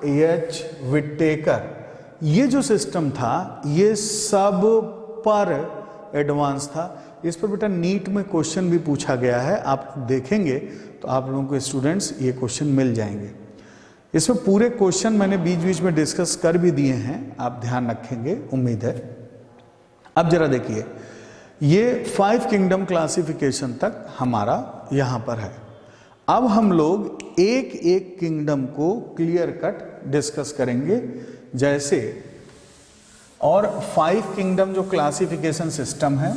H Whittaker, ये जो system था ये सब पर एडवांस था। इस पर बेटा नीट में क्वेश्चन भी पूछा गया है, आप देखेंगे तो आप लोगों को स्टूडेंट्स ये क्वेश्चन मिल जाएंगे। इसमें पूरे क्वेश्चन मैंने बीच बीच में डिस्कस कर भी दिए हैं, आप ध्यान रखेंगे, उम्मीद है। अब जरा देखिए, ये 5 किंगडम क्लासिफिकेशन तक हमारा यहां पर है। अब हम लोग एक एक किंगडम को क्लियर कट डिस्कस करेंगे जैसे, और 5 किंगडम जो क्लासिफिकेशन सिस्टम है,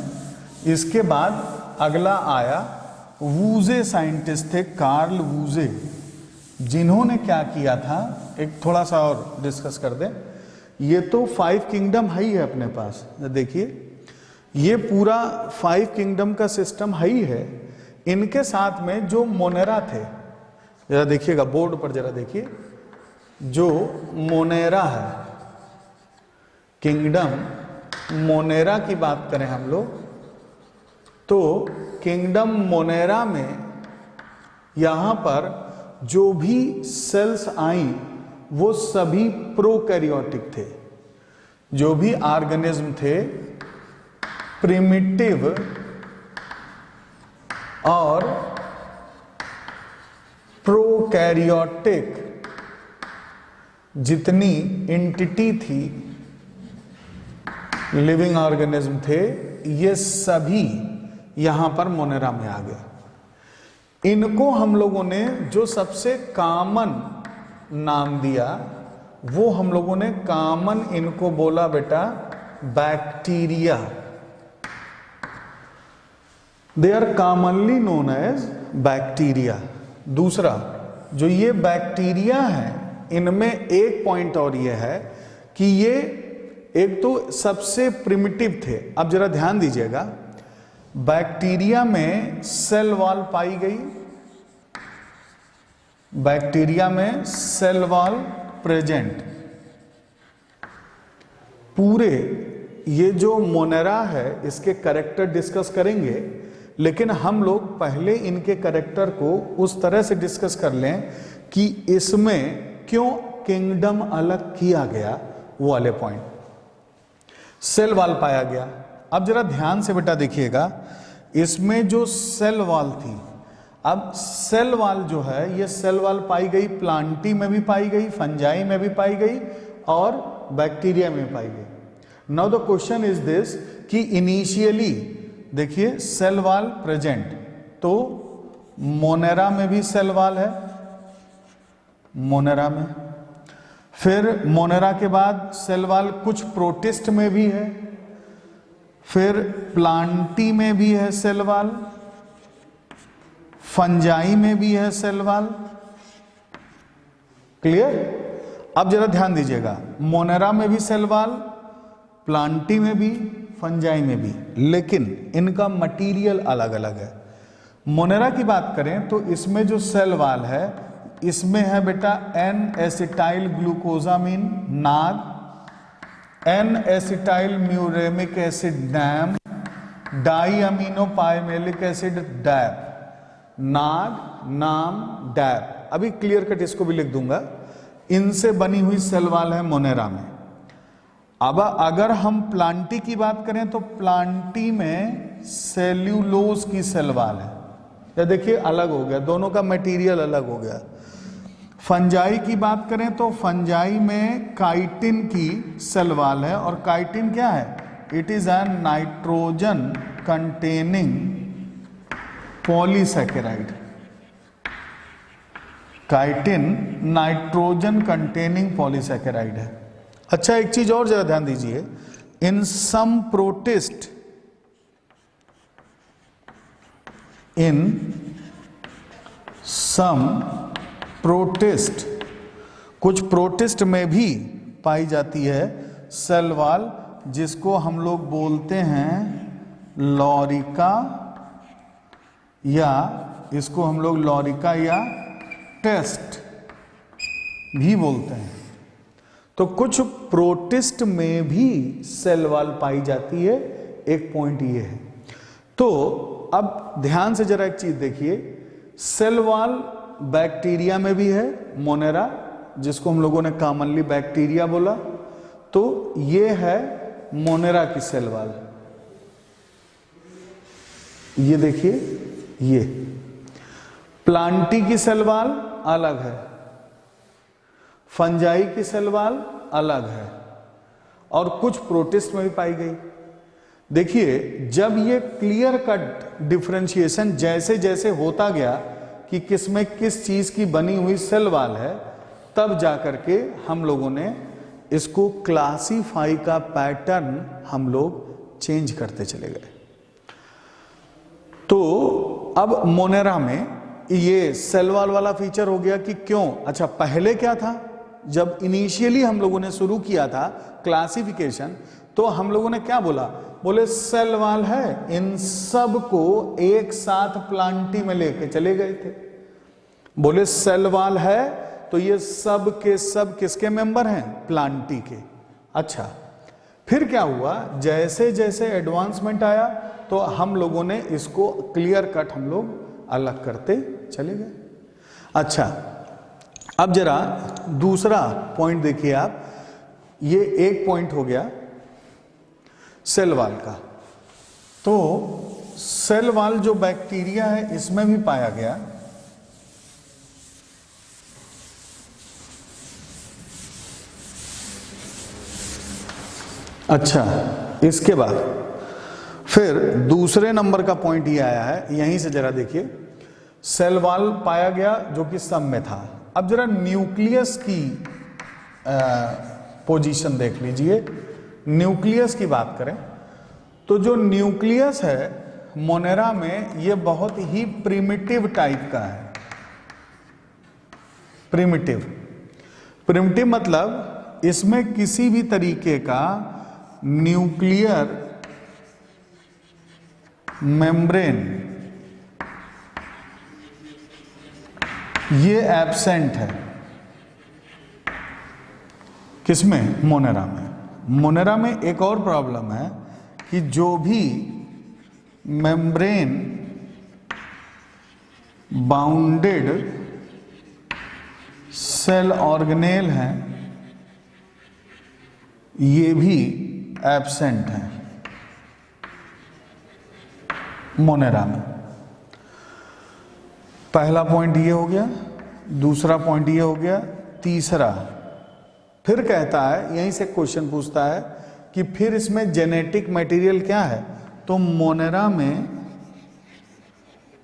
इसके बाद अगला आया वूजे साइंटिस्ट थे, कार्ल वूजे, जिन्होंने क्या किया था, एक थोड़ा सा और डिस्कस कर दें। ये तो 5 किंगडम है ही है अपने पास, देखिए ये पूरा 5 किंगडम का सिस्टम है ही है। इनके साथ में जो मोनेरा थे, जरा देखिएगा बोर्ड पर, जरा देखिए, जो मोनेरा है, किंगडम मोनेरा की बात करें हम लोग, तो किंगडम मोनेरा में यहां पर जो भी सेल्स आई वो सभी प्रोकैरियोटिक थे। जो भी ऑर्गेनिज्म थे प्रिमिटिव और प्रोकैरियोटिक जितनी एंटिटी थी, लिविंग ऑर्गेनिज्म थे, ये सभी यहां पर मोनेरा में आ गए। इनको हम लोगों ने जो सबसे कॉमन नाम दिया, वो हम लोगों ने कॉमन इनको बोला बेटा bacteria. They are commonly known as bacteria. दूसरा, जो ये बैक्टीरिया है, इनमें एक पॉइंट और ये है कि ये एक तो सबसे प्रिमिटिव थे। अब जरा ध्यान दीजिएगा, बैक्टीरिया में सेल वॉल पाई गई, बैक्टीरिया में सेल वॉल प्रेजेंट। पूरे ये जो मोनेरा है इसके कैरेक्टर डिस्कस करेंगे, लेकिन हम लोग पहले इनके कैरेक्टर को उस तरह से डिस्कस कर लें कि इसमें क्यों किंगडम अलग किया गया, वो वाले पॉइंट। सेल वॉल पाया गया। अब जरा ध्यान से बेटा देखिएगा, इसमें जो सेल वॉल थी, अब सेल वॉल जो है, ये सेल वॉल पाई गई प्लांटी में भी पाई गई, फंजाई में भी पाई गई और बैक्टीरिया में पाई गई। Now the question is this कि इनिशियली देखिए सेल वॉल प्रेजेंट, तो मोनेरा में भी सेल वॉल है, मोनेरा में। फिर मोनेरा के बाद सेल वॉल कुछ प्रोटिस्ट में भी है, फिर प्लांटी में भी है सेल वॉल, फंजाई में भी है सेल वॉल। क्लियर? अब जरा ध्यान दीजिएगा, मोनेरा में भी सेल वॉल, प्लांटी में भी, फंजाई में भी, लेकिन इनका मटेरियल अलग अलग है। मोनेरा की बात करें तो इसमें जो सेल वॉल है, इसमें है beta N acetyl glucosamine NAG, N acetyl muramic acid NAM, di amino pimelic acid DAP, NAG नाम डैप। अभी क्लियर कट इसको भी लिख दूंगा। इनसे बनी हुई सेल वॉल है मोनेरा में। अब अगर हम प्लांटी की बात करें तो प्लांटी में सेल्यूलोज की सेल वॉल है, या देखिए अलग हो गया, दोनों का मटेरियल अलग हो गया। फंजाई की बात करें तो फंजाई में काइटिन की सेल वॉल है, और काइटिन क्या है? It is an nitrogen containing polysaccharide. Chitin nitrogen containing polysaccharide है। अच्छा, एक चीज और जरा ध्यान दीजिए, इन सम प्रोटिस्ट, इन सम प्रोटिस्ट, कुछ प्रोटिस्ट में भी पाई जाती है सेल वॉल, जिसको हम लोग बोलते हैं लॉरिका, या इसको हम लोग लॉरिका या टेस्ट भी बोलते हैं। तो कुछ प्रोटिस्ट में भी सेल वॉल पाई जाती है, एक पॉइंट ये है। तो अब ध्यान से जरा एक चीज देखिए, सेल वॉल बैक्टीरिया में भी है मोनेरा, जिसको हम लोगों ने कॉमनली बैक्टीरिया बोला, तो ये है मोनेरा की सेल वॉल। ये देखिए, ये प्लांटी की सेल वॉल अलग है, फंजाई की सेल वॉल अलग है, और कुछ प्रोटिस्ट में भी पाई गई। देखिए, जब ये क्लियर कट डिफरेंशिएशन जैसे जैसे होता गया कि किस में किस चीज की बनी हुई सेल वॉल है, तब जाकर के हम लोगों ने इसको क्लासीफाई का पैटर्न हम लोग चेंज करते चले गए। तो अब मोनेरा में ये सेल वॉल वाला फीचर हो गया कि क्यों। अच्छा, पहले क्या था, जब इनिशियली हम लोगों ने शुरू किया था क्लासिफिकेशन, तो हम लोगों ने क्या बोला, बोले सेल वॉल है, इन सब को एक साथ प्लांटी में लेके चले गए थे। बोले सेल वॉल है तो ये सब के सब किसके मेंबर हैं, प्लांटी के। अच्छा, फिर क्या हुआ, जैसे जैसे एडवांसमेंट आया तो हम लोगों ने इसको क्लियर कट हम लोग अलग करते चले गए। अच्छा, अब जरा दूसरा पॉइंट देखिए आप, ये एक पॉइंट हो गया सेल वॉल का। तो सेल वॉल जो बैक्टीरिया है इसमें भी पाया गया। अच्छा, इसके बाद फिर दूसरे नंबर का पॉइंट ये आया है, यहीं से जरा देखिए, सेल वॉल पाया गया जो कि सब में था। अब जरा न्यूक्लियस की पोजीशन देख लीजिए। न्यूक्लियस की बात करें तो जो न्यूक्लियस है मोनेरा में, ये बहुत ही प्रिमिटिव टाइप का है। प्रिमिटिव मतलब इसमें किसी भी तरीके का न्यूक्लियर मेम्ब्रेन ये एब्सेंट है। किसमें, मोनेरा में। मोनेरा में एक और प्रॉब्लम है कि जो भी मेम्ब्रेन बाउंडेड सेल ऑर्गेनेल हैं, ये भी एब्सेंट है मोनेरा में। पहला पॉइंट ये हो गया, दूसरा पॉइंट ये हो गया, तीसरा फिर कहता है, यहीं से क्वेश्चन पूछता है कि फिर इसमें जेनेटिक मटेरियल क्या है। तो मोनेरा में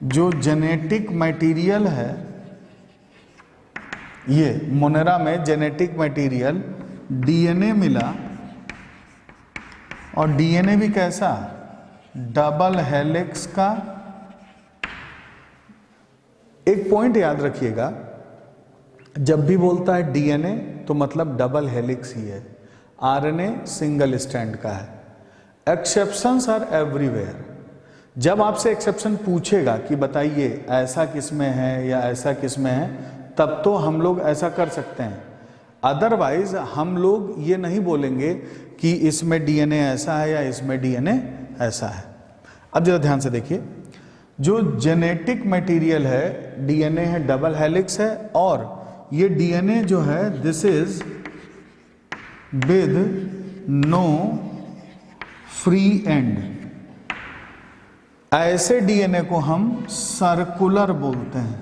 जो जेनेटिक मटेरियल है, ये मोनेरा में जेनेटिक मटेरियल डीएनए मिला, और डीएनए भी कैसा, डबल हेलिक्स का। एक पॉइंट याद रखिएगा, जब भी बोलता है डीएनए तो मतलब डबल हेलिक्स ही है, आरएनए सिंगल स्ट्रैंड का है। Exceptions are everywhere. जब आपसे एक्सेप्शन पूछेगा कि बताइए ऐसा किसमें है या ऐसा किसमें है, तब तो हम लोग ऐसा कर सकते हैं। अदरवाइज हम लोग ये नहीं बोलेंगे कि इसमें डीएनए ऐसा है या इसमें डीएनए ऐसा है। अब जरा ध्यान से देखिए, जो जेनेटिक मटेरियल है, डीएनए है, डबल हेलिक्स है, और ये डीएनए जो है this is with no free end. ऐसे डीएनए को हम सर्कुलर बोलते हैं।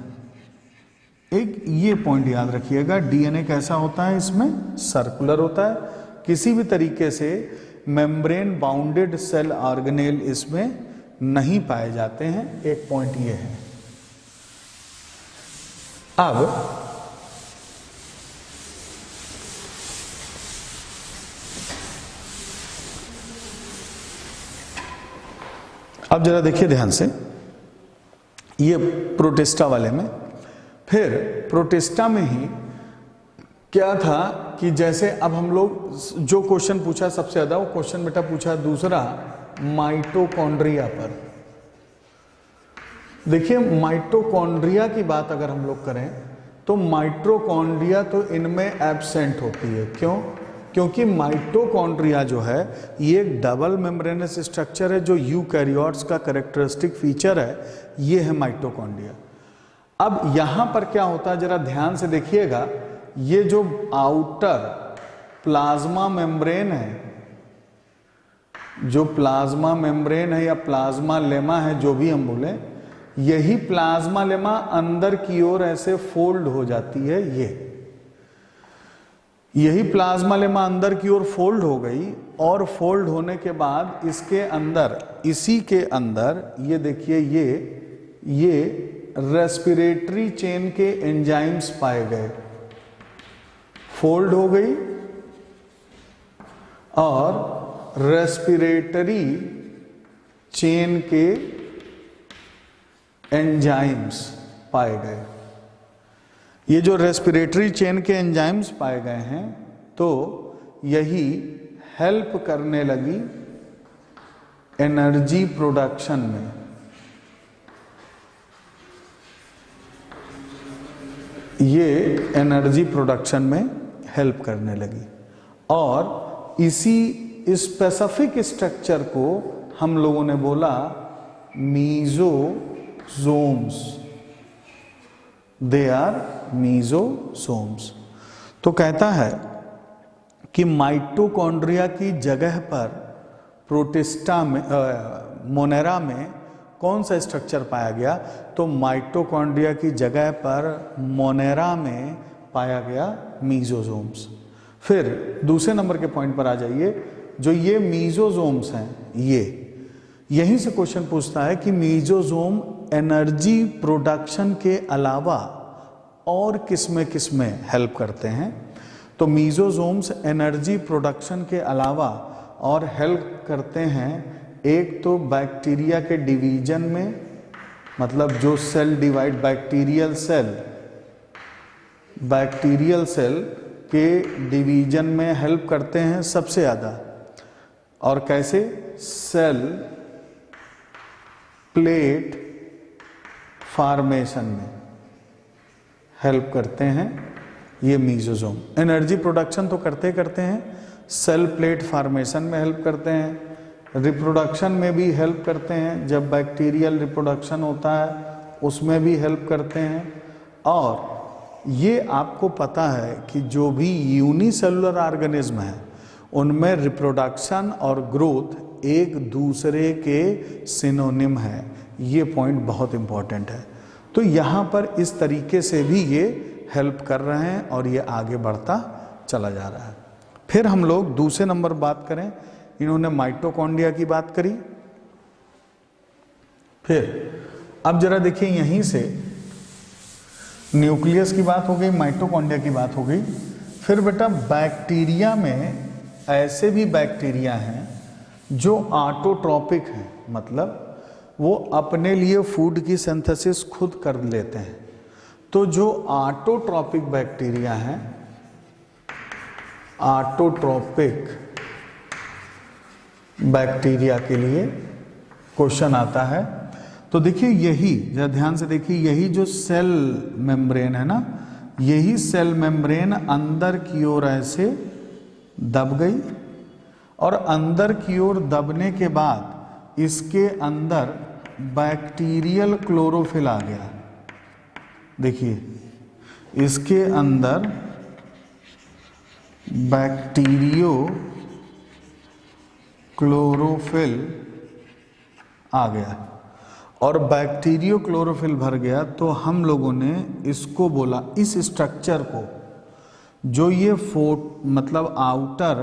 एक ये पॉइंट याद रखिएगा, डीएनए कैसा होता है, इसमें सर्कुलर होता है। किसी भी तरीके से मेम्ब्रेन बाउंडेड सेल ऑर्गेनेल इसमें नहीं पाए जाते हैं। एक पॉइंट ये है। अब जरा देखिए ध्यान से, ये प्रोटिस्टा वाले में, फिर प्रोटिस्टा में ही क्या था कि जैसे अब हम लोग जो क्वेश्चन पूछा सबसे ज्यादा, वो क्वेश्चन बेटा पूछा दूसरा माइटोकॉन्ड्रिया पर। देखिए, माइटोकॉन्ड्रिया की बात अगर हम लोग करें तो माइटोकॉन्ड्रिया तो इनमें एब्सेंट होती है। क्यों? क्योंकि माइटोकॉन्ड्रिया जो है ये एक डबल मेम्ब्रेनस स्ट्रक्चर है, जो यूकैरियोट्स का कैरेक्टरिस्टिक फीचर है, ये है माइटोकॉन्ड्रिया। अब यहां पर क्या होता है, जरा ध्यान से देखिएगा ये जो आउटर प्लाज्मा मेम्ब्रेन है, जो प्लाज्मा मेम्ब्रेन है या प्लाज्मा लेमा है, जो भी हम बोले, यही प्लाज्मा लेमा अंदर की ओर ऐसे फोल्ड हो जाती है। यही प्लाज्मा लेमा अंदर की ओर फोल्ड हो गई, और फोल्ड होने के बाद इसके अंदर, इसी के अंदर ये देखिए, ये रेस्पिरेटरी चेन के एंजाइम्स पाए गए। फोल्ड हो गई और रेस्पिरेटरी चेन के एंजाइम्स पाए गए। ये जो रेस्पिरेटरी चेन के एंजाइम्स पाए गए हैं, तो यही हेल्प करने लगी एनर्जी प्रोडक्शन में। ये एनर्जी प्रोडक्शन में हेल्प करने लगी, और इसी स्पेसिफिक स्ट्रक्चर को हम लोगों ने बोला मीजोसोम्स। They are मीजोसोम्स। तो कहता है कि माइटोकॉन्ड्रिया की जगह पर प्रोटिस्टा में, मोनेरा में कौन सा स्ट्रक्चर पाया गया? तो माइटोकॉन्ड्रिया की जगह पर मोनेरा में पाया गया मीजोसोम्स। फिर दूसरे नंबर के पॉइंट पर आ जाइए। जो ये मीजोसोम्स हैं, यहीं से क्वेश्चन पूछता है कि मीजोसोम एनर्जी प्रोडक्शन के अलावा और किसमें हेल्प करते हैं? तो मीजोसोम्स एनर्जी प्रोडक्शन के अलावा और हेल्प करते हैं, एक तो बैक्टीरिया के डिवीजन में, मतलब जो सेल डिवाइड, बैक्टीरियल सेल के डिवीजन में हेल्प करते हैं सबसे ज़्यादा। और कैसे? सेल प्लेट फॉर्मेशन में हेल्प करते हैं ये मीजोसोम। एनर्जी प्रोडक्शन तो करते हैं, सेल प्लेट फॉर्मेशन में हेल्प करते हैं, रिप्रोडक्शन में भी हेल्प करते हैं, जब बैक्टीरियल रिप्रोडक्शन होता है उसमें भी हेल्प करते हैं। और ये आपको पता है कि जो भी यूनिसेलुलर ऑर्गेनिज्म है उनमें रिप्रोडक्शन और ग्रोथ एक दूसरे के सिनोनिम है। ये पॉइंट बहुत इंपॉर्टेंट है। तो यहाँ पर इस तरीके से भी ये हेल्प कर रहे हैं और ये आगे बढ़ता चला जा रहा है। फिर हम लोग दूसरे नंबर बात करें, इन्होंने माइटोकॉन्ड्रिया की बात करी। फिर अब जरा देखिए, यहीं से न्यूक्लियस की बात हो गई, माइटोकॉन्ड्रिया की बात हो गई। फिर बेटा बैक्टीरिया में ऐसे भी बैक्टीरिया हैं जो ऑटोट्रॉपिक हैं, मतलब वो अपने लिए फूड की सिंथेसिस खुद कर लेते हैं। तो जो ऑटोट्रॉपिक बैक्टीरिया हैं, ऑटोट्रॉपिक बैक्टीरिया के लिए क्वेश्चन आता है। तो देखिए, यही जरा ध्यान से देखिए, यही जो सेल मेम्ब्रेन है ना, यही सेल मेम्ब्रेन अंदर की ओर ऐसे दब गई, और अंदर की ओर दबने के बाद इसके अंदर बैक्टीरियल क्लोरोफिल आ गया। देखिए, इसके अंदर बैक्टीरियो क्लोरोफिल आ गया, और बैक्टीरियो क्लोरोफिल भर गया। तो हम लोगों ने इसको बोला, इस स्ट्रक्चर को, जो ये मतलब आउटर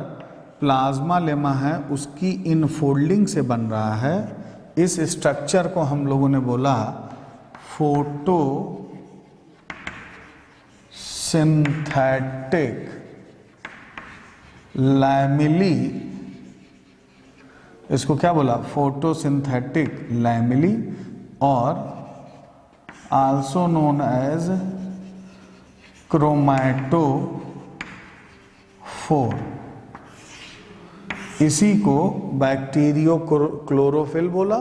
प्लाज्मा लेमा है उसकी इनफोल्डिंग से बन रहा है, इस स्ट्रक्चर को हम लोगों ने बोला फोटो सिंथेटिक लैमिली। इसको क्या बोला? फोटोसिंथेटिक लैमिली, और आल्सो नोन एज क्रोमैटोफोर। इसी को बैक्टीरियो क्लोरोफिल बोला,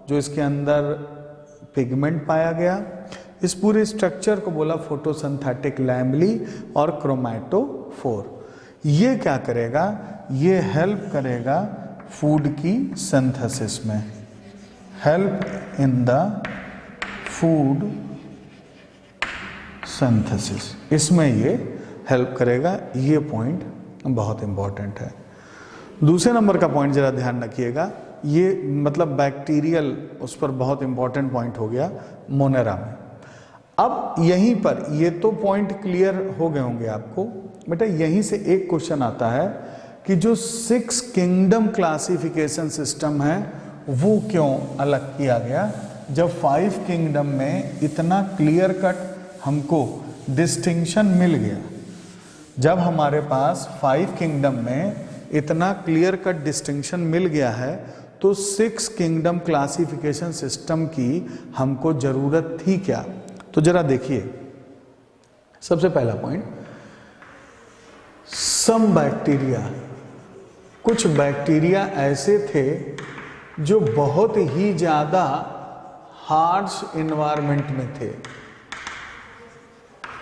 जो इसके अंदर पिगमेंट पाया गया। इस पूरे स्ट्रक्चर को बोला फोटोसिंथेटिक लैमिली और क्रोमैटोफोर। ये क्या करेगा? ये हेल्प करेगा फूड की सिंथेसिस में, help in the food synthesis, इसमें ये हेल्प करेगा। ये पॉइंट बहुत इंपॉर्टेंट है। दूसरे नंबर का पॉइंट जरा ध्यान रखिएगा, ये मतलब बैक्टीरियल उस पर बहुत इंपॉर्टेंट पॉइंट हो गया मोनेरा में। अब यहीं पर ये तो पॉइंट क्लियर हो गए होंगे आपको बेटा। यहीं से एक क्वेश्चन आता है कि जो 6 किंगडम क्लासिफिकेशन सिस्टम है वो क्यों अलग किया गया, जब 5 किंगडम में इतना क्लियर कट हमको डिस्टिंक्शन मिल गया। जब हमारे पास 5 किंगडम में इतना क्लियर कट डिस्टिंक्शन मिल गया है तो 6 किंगडम क्लासिफिकेशन सिस्टम की हमको जरूरत थी क्या। तो जरा देखिए, सबसे पहला पॉइंट, सम बैक्टीरिया, कुछ बैक्टीरिया ऐसे थे जो बहुत ही ज्यादा हार्श इन्वायरमेंट में थे,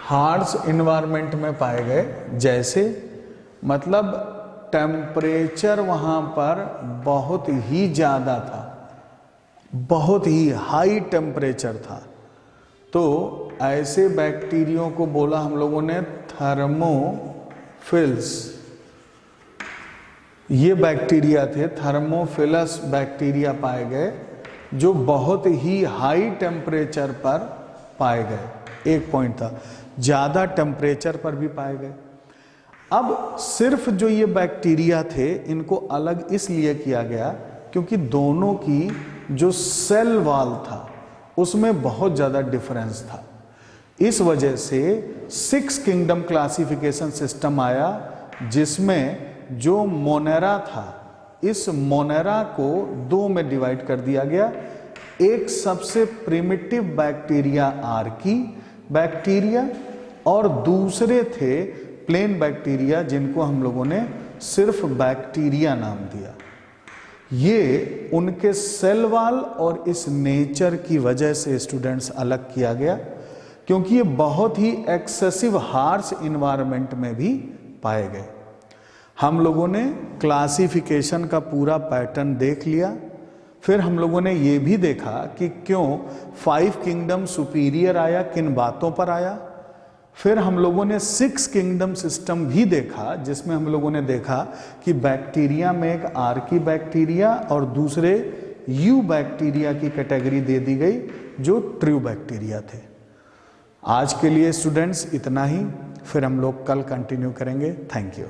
हार्श इन्वायरमेंट में पाए गए। जैसे मतलब टेम्परेचर वहां पर बहुत ही ज्यादा था, बहुत ही हाई टेम्परेचर था। तो ऐसे बैक्टीरियों को बोला हम लोगों ने थर्मोफिल्स। ये बैक्टीरिया थे, थर्मोफिलस बैक्टीरिया पाए गए जो बहुत ही हाई टेम्परेचर पर पाए गए। एक पॉइंट था, ज्यादा टेम्परेचर पर भी पाए गए। अब सिर्फ जो ये बैक्टीरिया थे इनको अलग इसलिए किया गया क्योंकि दोनों की जो सेल वॉल था उसमें बहुत ज़्यादा डिफरेंस था। इस वजह से 6 किंगडम क्लासिफिकेशन सिस्टम आया जिसमें जो मोनेरा था, इस मोनेरा को 2 में डिवाइड कर दिया गया। एक सबसे प्रिमिटिव बैक्टीरिया आर्की बैक्टीरिया और दूसरे थे प्लेन बैक्टीरिया जिनको हम लोगों ने सिर्फ बैक्टीरिया नाम दिया। ये उनके सेल वॉल और इस नेचर की वजह से स्टूडेंट्स अलग किया गया क्योंकि ये बहुत ही एक्सेसिव हार्श इन्वायरमेंट में भी पाए गए। हम लोगों ने क्लासिफिकेशन का पूरा पैटर्न देख लिया, फिर हम लोगों ने ये भी देखा कि क्यों 5 किंगडम सुपीरियर आया, किन बातों पर आया। फिर हम लोगों ने 6 किंगडम सिस्टम भी देखा जिसमें हम लोगों ने देखा कि बैक्टीरिया में एक आर्की बैक्टीरिया और दूसरे यू बैक्टीरिया की कैटेगरी दे दी गई जो ट्रू बैक्टीरिया थे। आज के लिए स्टूडेंट्स इतना ही, फिर हम लोग कल कंटिन्यू करेंगे। Thank you.